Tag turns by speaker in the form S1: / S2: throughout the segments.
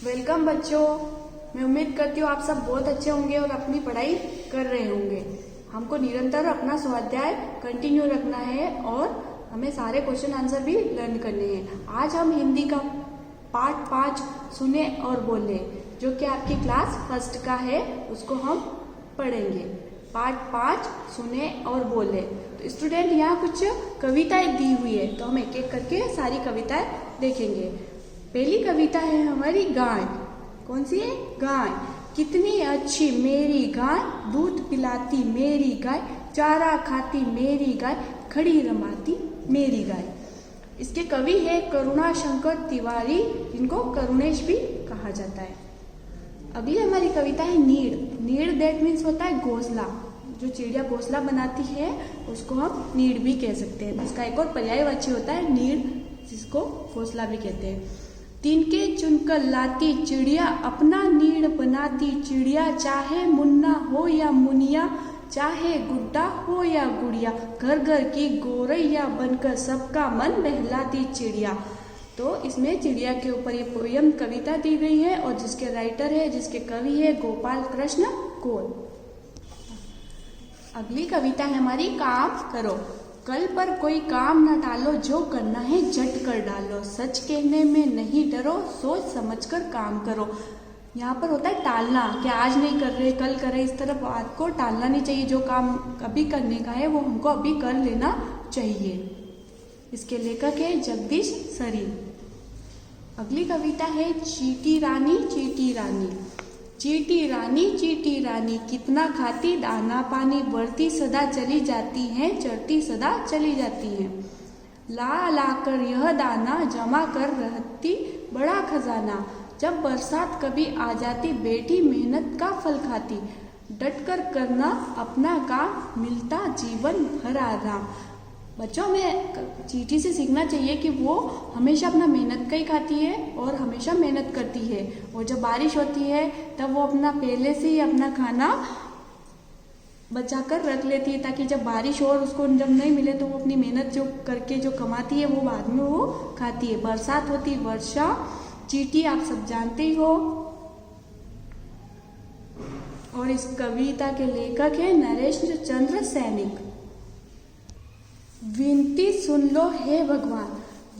S1: Welcome बच्चों। मैं उम्मीद करती हूँ आप सब बहुत अच्छे होंगे और अपनी पढ़ाई कर रहे होंगे। हमको निरंतर अपना स्वाध्याय कंटिन्यू रखना है और हमें सारे क्वेश्चन आंसर भी लर्न करने हैं। आज हम हिंदी का पार्ट 5 सुने और बोले, जो कि आपकी क्लास फर्स्ट का है, उसको हम पढ़ेंगे। पार्ट 5 सुने और बोले। तो स्टूडेंट, यहाँ कुछ कविताएं दी हुई है, तो हम एक एक करके सारी कविताएं देखेंगे। पहली कविता है हमारी गाय। कौन सी है? गाय। कितनी अच्छी मेरी गाय, दूध पिलाती मेरी गाय, चारा खाती मेरी गाय, खड़ी रमाती मेरी गाय। इसके कवि है करुणाशंकर तिवारी, जिनको करुणेश भी कहा जाता है। अगली हमारी कविता है नीड़। नीड़ दैट मीन्स होता है घोंसला। जो चिड़िया घोंसला बनाती है उसको हम नीड़ भी कह सकते हैं। इसका एक और पर्यायवाची होता है नीड़, जिसको घोंसला भी कहते हैं। तिनके चुनकर लाती चिड़िया, अपना नीड़ बनाती चिड़िया, चाहे मुन्ना हो या मुनिया, चाहे गुड्डा हो या गुड़िया, घर घर की गोरैया बनकर सबका मन बहलाती चिड़िया। तो इसमें चिड़िया के ऊपर ये पोयम कविता दी गई है और जिसके राइटर है, जिसके कवि है गोपाल कृष्ण कौल। अगली कविता है हमारी काम करो। कल पर कोई काम न टालो, जो करना है झट कर डालो, सच कहने में नहीं डरो, सोच समझकर काम करो। यहाँ पर होता है टालना, कि आज नहीं कर रहे कल कर रहे, इस तरह बात को टालना नहीं चाहिए। जो काम अभी करने का है वो हमको अभी कर लेना चाहिए। इसके लेखक है जगदीश सरी। अगली कविता है चीटी रानी चीटी रानी। चीटी रानी कितना खाती दाना पानी, बढ़ती सदा चली जाती है, चढ़ती सदा चली जाती है। ला ला कर यह दाना जमा कर रहती बड़ा खजाना, जब बरसात कभी आ जाती बेटी मेहनत का फल खाती, डट कर करना अपना काम मिलता जीवन भर आराम। बच्चों में चींटी से सीखना चाहिए कि वो हमेशा अपना मेहनत का ही खाती है और हमेशा मेहनत करती है। और जब बारिश होती है तब वो अपना पहले से ही अपना खाना बचा कर रख लेती है, ताकि जब बारिश हो और उसको जब नहीं मिले तो वो अपनी मेहनत जो करके जो कमाती है वो बाद में वो खाती है। बरसात होती, वर्षा, चींटी आप सब जानते ही हो। और इस कविता के लेखक है नरेश चंद्र सैनिक। विनती सुन लो हे भगवान।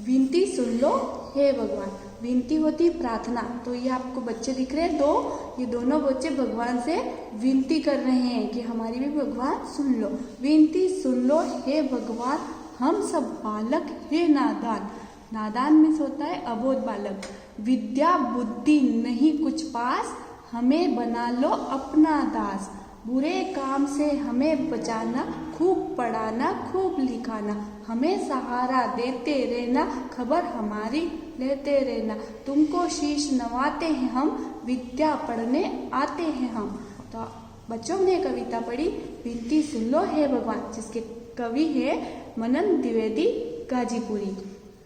S1: विनती सुन लो हे भगवान। विनती होती प्रार्थना। तो ये आपको बच्चे दिख रहे हैं दो, ये दोनों बच्चे भगवान से विनती कर रहे हैं कि हमारी भी भगवान सुन लो। विनती सुन लो हे भगवान, हम सब बालक हे नादान। नादान मीन्स होता है अबोध बालक। विद्या बुद्धि नहीं कुछ पास, हमें बना लो अपना दास। बुरे काम से हमें बचाना, खूब पढ़ाना खूब लिखाना, हमें सहारा देते रहना, खबर हमारी लेते रहना। तुमको शीश नवाते हैं हम, विद्या पढ़ने आते हैं हम। तो बच्चों ने कविता पढ़ी विनती सुन लो हे भगवान, जिसके कवि है मनन द्विवेदी गाजीपुरी।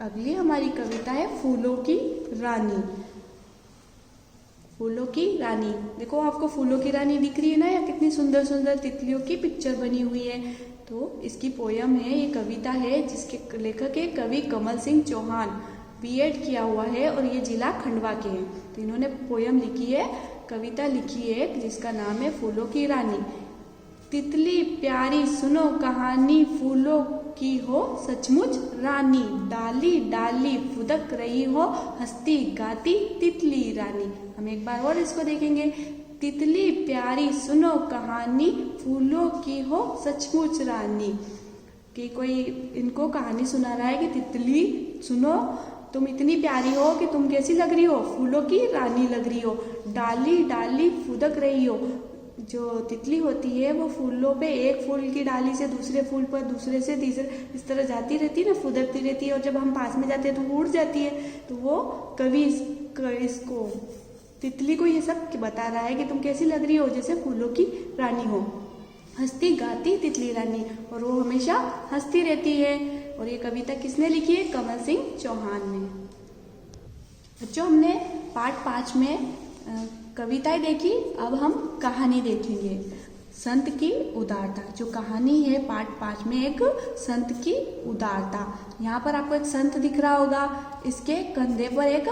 S1: अगली हमारी कविता है फूलों की रानी। फूलों की रानी, देखो आपको फूलों की रानी दिख रही है ना, या कितनी सुंदर सुंदर तितलियों की पिक्चर बनी हुई है। तो इसकी पोयम है, ये कविता है, जिसके लेखक है कवि कमल सिंह चौहान। बीएड किया हुआ है और ये जिला खंडवा के हैं। तो इन्होंने पोयम लिखी है, कविता लिखी है, जिसका नाम है फूलों की रानी। तितली प्यारी सुनो कहानी, फूलों की हो सचमुच रानी, डाली डाली फुदक रही हो, हंसती गाती तितली रानी। हम एक बार और इसको देखेंगे। तितली प्यारी सुनो कहानी, फूलों की हो सचमुच रानी। कि कोई इनको कहानी सुना रहा है कि तितली सुनो, तुम इतनी प्यारी हो कि तुम कैसी लग रही हो, फूलों की रानी लग रही हो। डाली डाली फुदक रही हो, जो तितली होती है वो फूलों पे एक फूल की डाली से दूसरे फूल पर, दूसरे से तीसरे, इस तरह जाती रहती है ना, फुदकती रहती है। और जब हम पास में जाते हैं तो वो उड़ जाती है। तो वो कवि इसको तितली को ये सब बता रहा है कि तुम कैसी लग रही हो, जैसे फूलों की रानी हो। हंसती गाती तितली रानी, और वो हमेशा हंसती रहती है। और ये कविता किसने लिखी है? कमल सिंह चौहान ने। बच्चों, हमने पार्ट 5 में कविताएं देखी, अब हम कहानी देखेंगे। संत की उदारता, जो कहानी है पार्ट 5 में, एक संत की उदारता। यहाँ पर आपको एक संत दिख रहा होगा, इसके कंधे पर एक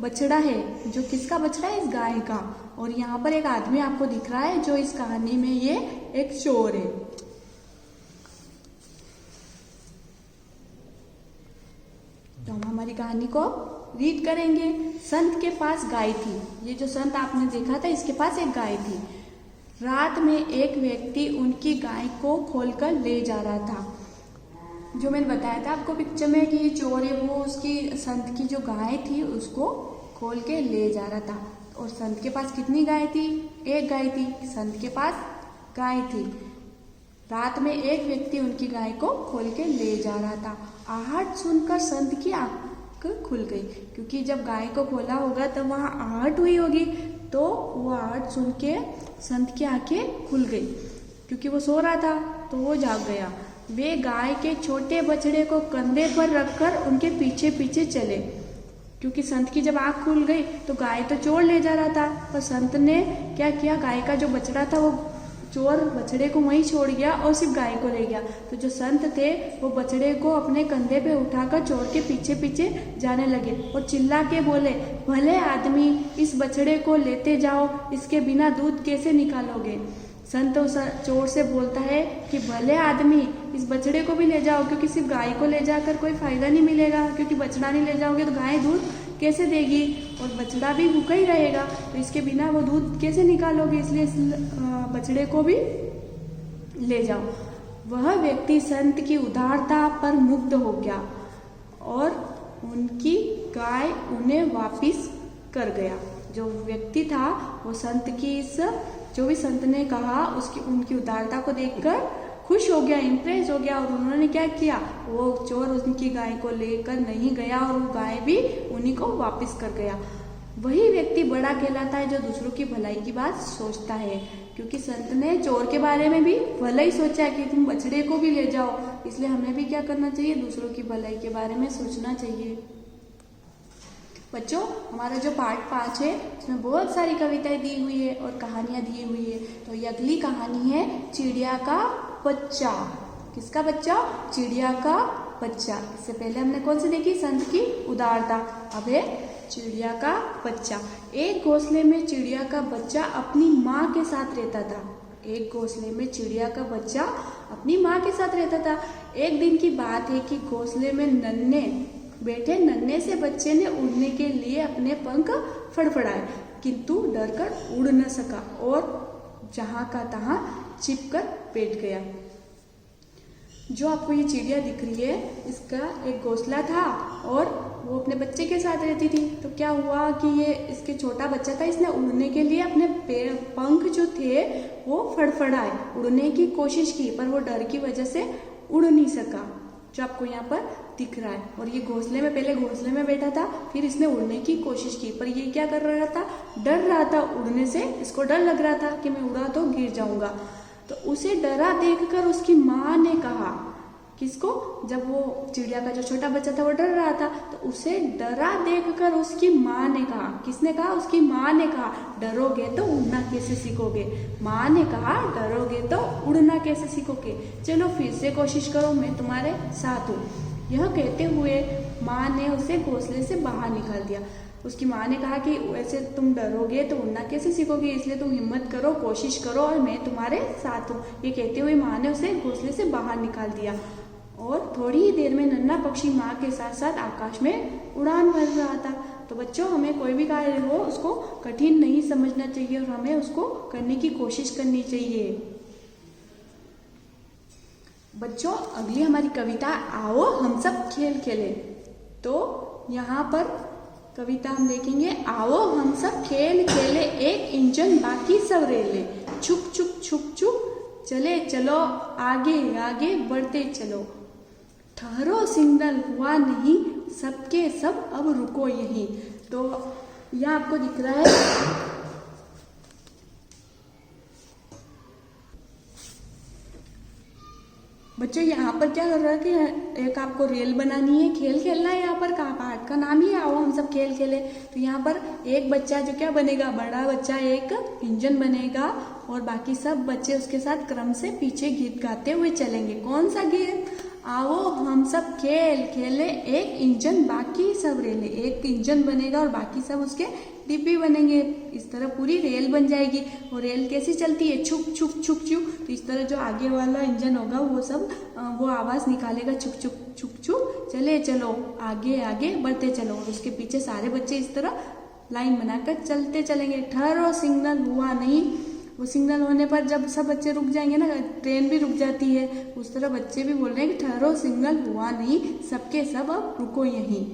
S1: बछड़ा है, जो किसका बछड़ा है? इस गाय का। और यहाँ पर एक आदमी आपको दिख रहा है जो इस कहानी में ये एक चोर है। तो हम हमारी कहानी को रीड करेंगे। संत के पास गाय थी। ये जो संत आपने देखा था, इसके पास एक गाय थी। रात में एक व्यक्ति उनकी गाय को खोलकर ले जा रहा था। जो मैंने बताया था आपको पिक्चर में कि ये चोर है, वो उसकी संत की जो गाय थी उसको खोल के ले जा रहा था। और संत के पास कितनी गाय थी? एक गाय थी। संत के पास गाय थी। रात में एक व्यक्ति उनकी गाय को खोल के ले जा रहा था। आहट सुनकर संत की आंख खुल गई, क्योंकि जब गाय को खोला होगा तब वहां आहट हुई होगी। तो वो आहट सुन के संत की आंखें खुल गई, क्योंकि वो सो रहा था तो वो जाग गया। वे गाय के छोटे बछड़े को कंधे पर रखकर उनके पीछे पीछे चले, क्योंकि संत की जब आंख खुल गई तो गाय तो चोर ले जा रहा था, पर संत ने क्या किया? गाय का जो बछड़ा था वो चोर बछड़े को वहीं छोड़ गया और सिर्फ गाय को ले गया। तो जो संत थे वो बछड़े को अपने कंधे पे उठाकर चोर के पीछे पीछे जाने लगे और चिल्ला के बोले, भले आदमी, इस बछड़े को लेते जाओ, इसके बिना दूध कैसे निकालोगे? संत उस चोर से बोलता है कि भले आदमी, इस बछड़े को भी ले जाओ, क्योंकि सिर्फ गाय को ले जाकर कोई फायदा नहीं मिलेगा, क्योंकि बछड़ा नहीं ले जाओगे तो गाय दूध कैसे देगी और बछड़ा भी भूखा ही रहेगा, तो इसके बिना वो दूध कैसे निकालोगे? इसलिए इस बछड़े को भी ले जाओ। वह व्यक्ति संत की उदारता पर मुग्ध हो गया और उनकी गाय उन्हें वापिस कर गया। जो व्यक्ति था वो संत की इस, जो भी संत ने कहा उसकी, उनकी उदारता को देखकर खुश हो गया, इम्प्रेस हो गया। और उन्होंने क्या किया? वो चोर उनकी गाय को लेकर नहीं गया और वो गाय भी उन्हीं को वापस कर गया। वही व्यक्ति बड़ा कहलाता है जो दूसरों की भलाई की बात सोचता है, क्योंकि संत ने चोर के बारे में भी भला ही सोचा कि तुम बछड़े को भी ले जाओ। इसलिए हमें भी क्या करना चाहिए? दूसरों की भलाई के बारे में सोचना चाहिए। बच्चों, हमारा जो पार्ट 5 है उसमें बहुत सारी कविताएं दी हुई है और कहानियां दी हुई है। तो ये अगली कहानी है चिड़िया का बच्चा। किसका बच्चा? चिड़िया का बच्चा। इससे पहले हमने कौन सी देखी? संत की उदारता। अब है चिड़िया का बच्चा। एक घोंसले में चिड़िया का बच्चा अपनी माँ के साथ रहता था। एक घोंसले में चिड़िया का बच्चा अपनी माँ के साथ रहता था। एक दिन की बात है कि घोंसले में नन्हे से बच्चे ने उड़ने के लिए अपने पंख फड़फड़ाए, किंतु डरकर उड़ न सका और जहाँ का तहाँ चिपकर बैठ गया। जो आपको ये चिड़िया दिख रही है, इसका एक घोंसला था और वो अपने बच्चे के साथ रहती थी। तो क्या हुआ कि ये इसके छोटा बच्चा था, इसने उड़ने के लिए अपने पंख जो थे वो फड़फड़ाए, उड़ने की कोशिश की, पर वो डर की वजह से उड़ नहीं सका, जो आपको यहाँ पर दिख रहा है। और ये घोंसले में, पहले घोंसले में बैठा था, फिर इसने उड़ने की कोशिश की, पर ये क्या कर रहा था? डर रहा था उड़ने से। इसको डर लग रहा था कि मैं उड़ा तो गिर जाऊंगा। तो उसे डरा देखकर उसकी माँ ने कहा, किसको? जब वो चिड़िया का जो छोटा बच्चा था वो डर रहा था, तो उसे डरा देखकर उसकी माँ ने कहा। किसने कहा? उसकी माँ ने कहा, डरोगे तो उड़ना कैसे सीखोगे? माँ ने कहा, डरोगे तो उड़ना कैसे सीखोगे? चलो फिर से कोशिश करो, मैं तुम्हारे साथ हूँ। यह कहते हुए माँ ने उसे घोंसले से बाहर निकाल दिया। उसकी माँ ने कहा कि वैसे तुम डरोगे तो उड़ना कैसे सीखोगे, इसलिए तुम हिम्मत करो, कोशिश करो और मैं तुम्हारे साथ हूँ। ये कहते हुए माँ ने उसे घोंसले से बाहर निकाल दिया और थोड़ी ही देर में नन्हा पक्षी माँ के साथ साथ आकाश में उड़ान भर रहा था। तो बच्चों, हमें कोई भी कार्य हो उसको कठिन नहीं समझना चाहिए और हमें उसको करने की कोशिश करनी चाहिए। बच्चों, अगली हमारी कविता आओ हम सब खेल खेलें। तो यहाँ पर कविता हम देखेंगे, आओ हम सब खेल खेले, एक इंजन बाकी सब रेले, छुक छुक छुक छुक चले चलो, आगे आगे बढ़ते चलो, ठहरो सिग्नल हुआ नहीं, सबके सब अब रुको यहीं। तो यह आपको दिख रहा है बच्चों, यहाँ पर क्या कर रहा है कि एक आपको रेल बनानी है, खेल खेलना है। यहाँ पर पाठ का नाम ही आओ हम सब खेल खेले। तो यहाँ पर एक बच्चा जो क्या बनेगा? बड़ा बच्चा एक इंजन बनेगा और बाकी सब बच्चे उसके साथ क्रम से पीछे गीत गाते हुए चलेंगे। कौन सा गीत? आओ हम सब खेल खेले एक इंजन बाकी सब रेले। एक इंजन बनेगा और बाकी सब उसके डिब्बे बनेंगे। इस तरह पूरी रेल बन जाएगी। और रेल कैसी चलती है? छुक छुक छुक छुक। तो इस तरह जो आगे वाला इंजन होगा वो सब वो आवाज निकालेगा, छुक छुक छुक छुक, चले चलो आगे आगे बढ़ते चलो। और उसके पीछे सारे बच्चे इस तरह लाइन बनाकर चलते चलेंगे। ठहरो, सिग्नल हुआ नहीं। वो सिग्नल होने पर जब सब बच्चे रुक जाएंगे ना, ट्रेन भी रुक जाती है, उस तरह बच्चे भी बोल रहे हैं कि ठहरो, सिग्नल हुआ नहीं, सबके सब अब रुको यहीं।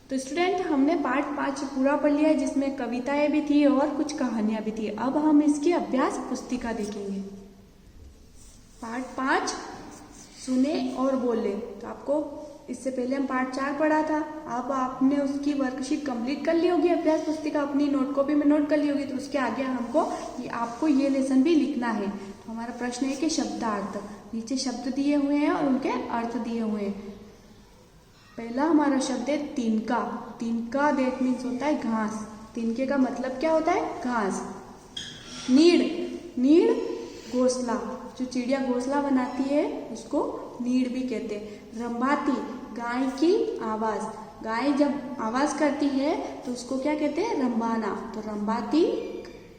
S1: तो स्टूडेंट, हमने पार्ट 5 पूरा पढ़ लिया है, जिसमें कविताएं भी थी और कुछ कहानियां भी थी। अब हम इसकी अभ्यास पुस्तिका देखेंगे। पार्ट 5 सुने और बोले। तो आपको इससे पहले हम पार्ट 4 पढ़ा था। अब आपने उसकी वर्कशीट कंप्लीट कर ली होगी, अभ्यास पुस्तिका अपनी नोट कॉपी में नोट कर ली होगी। तो उसके आगे आपको ये लेसन भी लिखना है। तो हमारा प्रश्न है कि शब्दार्थ। नीचे शब्द दिए हुए हैं और उनके अर्थ दिए हुए हैं। पहला हमारा शब्द है तिनका। तिनका दैट मीन्स होता है घास। तिनके का मतलब क्या होता है? घास। नीड़, नीड़ घोंसला। जो चिड़िया घोंसला बनाती है उसको नीड़ भी कहते हैं। रंबाती, गाय की आवाज। गाय जब आवाज करती है तो उसको क्या कहते हैं? रंबाना। तो रंबाती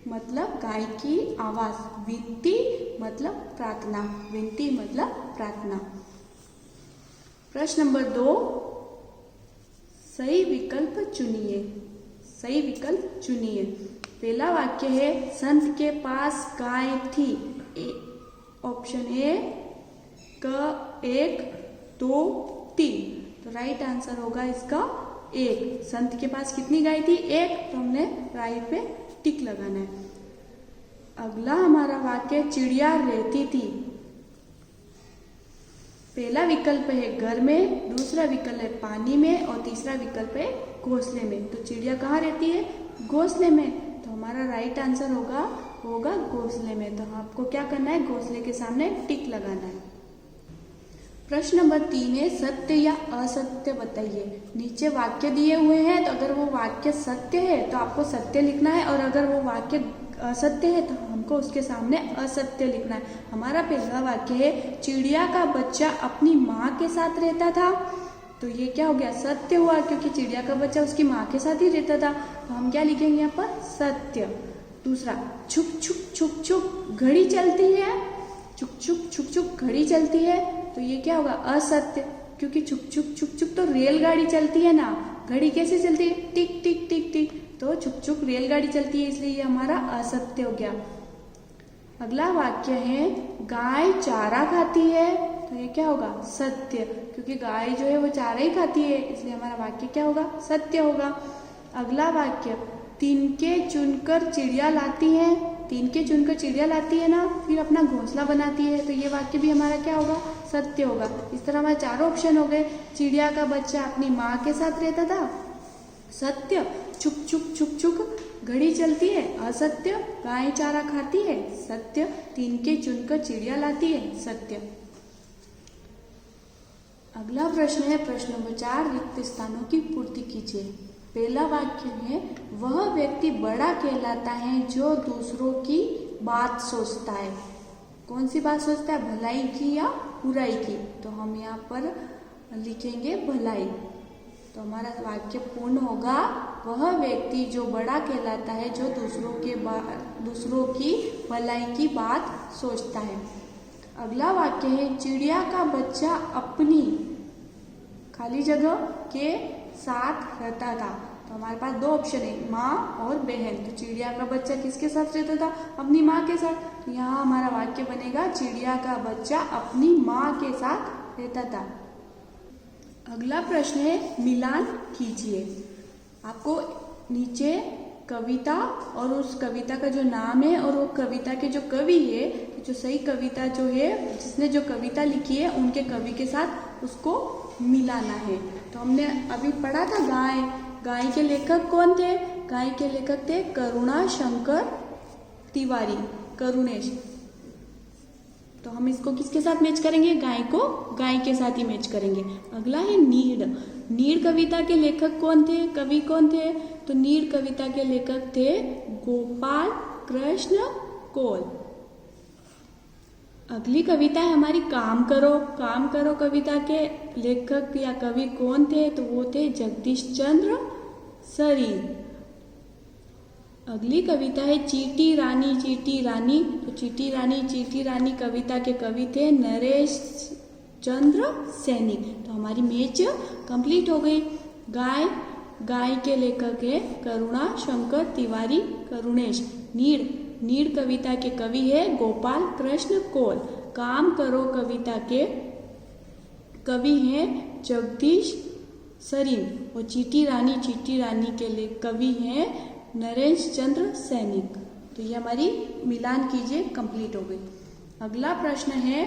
S1: मतलब गाय की आवाज। विनती मतलब प्रार्थना। विनती मतलब प्रार्थना। प्रश्न नंबर 2, सही विकल्प चुनिए। सही विकल्प चुनिए। पहला वाक्य है संत के पास गाय थी। ऑप्शन ए, क 1 2 3। तो राइट आंसर होगा इसका 1। संत के पास कितनी गाय थी? 1। तो हमने राइट पे टिक लगाना है। अगला हमारा वाक्य चिड़िया रहती थी। पहला विकल्प है घर में, दूसरा विकल्प है पानी में और तीसरा विकल्प है घोंसले में। तो चिड़िया कहाँ रहती है? घोंसले में। तो हमारा राइट आंसर होगा घोंसले में। तो आपको क्या करना है? घोंसले के सामने टिक लगाना है। प्रश्न नंबर 3 है सत्य या असत्य बताइए। नीचे वाक्य दिए हुए हैं, तो अगर वो वाक्य सत्य है तो आपको सत्य लिखना है, और अगर वो वाक्य असत्य है तो हमको उसके सामने असत्य लिखना है। हमारा पहला वाक्य है चिड़िया का बच्चा अपनी माँ के साथ रहता था। तो ये क्या हो गया? सत्य हुआ, क्योंकि चिड़िया का बच्चा उसकी माँ के साथ ही रहता था। तो हम क्या लिखेंगे यहाँ पर? सत्य। दूसरा, छुक छुक छुक छुक घड़ी चलती है। छुक छुक छुक छुक घड़ी चलती है। तो ये क्या होगा? असत्य, क्योंकि छुक छुक छुक छुक तो रेलगाड़ी चलती है ना। घड़ी कैसे चलती है? टिक टिक टिक टिक। तो छुक छुक रेलगाड़ी चलती है, इसलिए ये हमारा असत्य हो गया। अगला वाक्य है गाय चारा खाती है। तो ये क्या होगा? सत्य, क्योंकि गाय जो है वो चारा ही खाती है, इसलिए हमारा वाक्य क्या होगा? सत्य होगा। अगला वाक्य तिनके चुनकर चिड़िया लाती है। तिनके चुनकर चिड़िया लाती है ना, फिर अपना घोंसला बनाती है। तो ये वाक्य भी हमारा क्या होगा? सत्य होगा। इस तरह हमारे चारों ऑप्शन हो गए। चिड़िया का बच्चा अपनी माँ के साथ रहता था, सत्य। छुक छुक छुक छुक घड़ी चलती है, असत्य। गाय चारा खाती है, सत्य। तिनके चुनकर चिड़िया लाती है, सत्य। अगला प्रश्न है प्रश्न नंबर 4, रिक्त स्थानों की पूर्ति कीजिए। पहला वाक्य है वह व्यक्ति बड़ा कहलाता है जो दूसरों की बात सोचता है। कौन सी बात सोचता है? भलाई की या बुराई की? तो हम यहाँ पर लिखेंगे भलाई। तो हमारा वाक्य पूर्ण होगा वह व्यक्ति जो बड़ा कहलाता है जो दूसरों की भलाई की बात सोचता है। अगला वाक्य है चिड़िया का बच्चा अपनी खाली जगह के साथ रहता था। तो हमारे पास 2 ऑप्शन है, माँ और बहन। तो चिड़िया का बच्चा किसके साथ रहता था? अपनी माँ के साथ। तो यहाँ हमारा वाक्य बनेगा चिड़िया का बच्चा अपनी माँ के साथ रहता था। अगला प्रश्न है मिलान कीजिए। आपको नीचे कविता और उस कविता का जो नाम है और वो कविता के जो कवि है, जो सही कविता जो है जिसने जो कविता लिखी है उनके कवि के साथ उसको मिलाना है। तो हमने अभी पढ़ा था गाय। गाय के लेखक कौन थे? गाय के लेखक थे करुणा शंकर तिवारी, करुणेश। तो हम इसको किसके साथ मैच करेंगे? गाय को गाय के साथ ही मैच करेंगे। अगला है नीड़। नीड़ कविता के लेखक कौन थे? कवि कौन थे? तो नीड़ कविता के लेखक थे गोपाल कृष्ण कौल। अगली कविता है हमारी काम करो। काम करो कविता के लेखक या कवि कौन थे? तो वो थे जगदीश चंद्र सरीन। अगली कविता है चीटी रानी चीटी रानी। तो चीटी रानी कविता के कवि थे नरेश चंद्र सैनिक। तो हमारी मैच कंप्लीट हो गई। गाय गाय के लेखक है करुणा शंकर तिवारी करुणेश। नीड़ कविता के कवि है गोपाल कृष्ण कौल। काम करो कविता के कवि हैं जगदीश सरीन। और चीटी रानी के लिए कवि हैं नरेश चंद्र सैनिक। तो ये हमारी मिलान कीजिए कंप्लीट हो गई। अगला प्रश्न है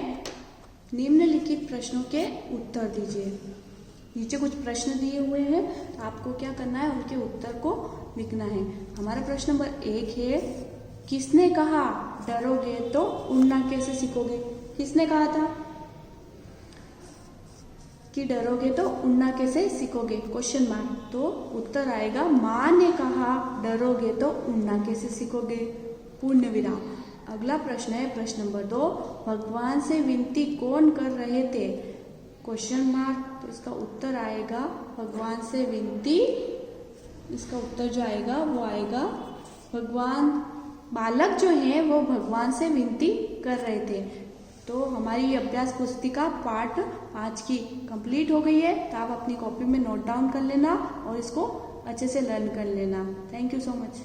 S1: निम्नलिखित प्रश्नों के उत्तर दीजिए। नीचे कुछ प्रश्न दिए हुए हैं, तो आपको क्या करना है, उनके उत्तर को लिखना है। हमारा प्रश्न नंबर 1 है, किसने कहा डरोगे तो उड़ना कैसे सीखोगे? किसने कहा था कि डरोगे तो उड़ना कैसे सीखोगे? Question mark. तो उत्तर आएगा माँ ने कहा डरोगे तो उड़ना कैसे सीखोगे? पूर्ण विराम। अगला प्रश्न है प्रश्न नंबर 2, भगवान से विनती कौन कर रहे थे? Question mark. तो इसका उत्तर आएगा भगवान से विनती, इसका उत्तर जो आएगा वो आएगा भगवान, बालक जो है वो भगवान से विनती कर रहे थे। तो हमारी अभ्यास पुस्तिका पार्ट 5 की कंप्लीट हो गई है। तो आप अपनी कॉपी में नोट डाउन कर लेना और इसको अच्छे से लर्न कर लेना। Thank you so much.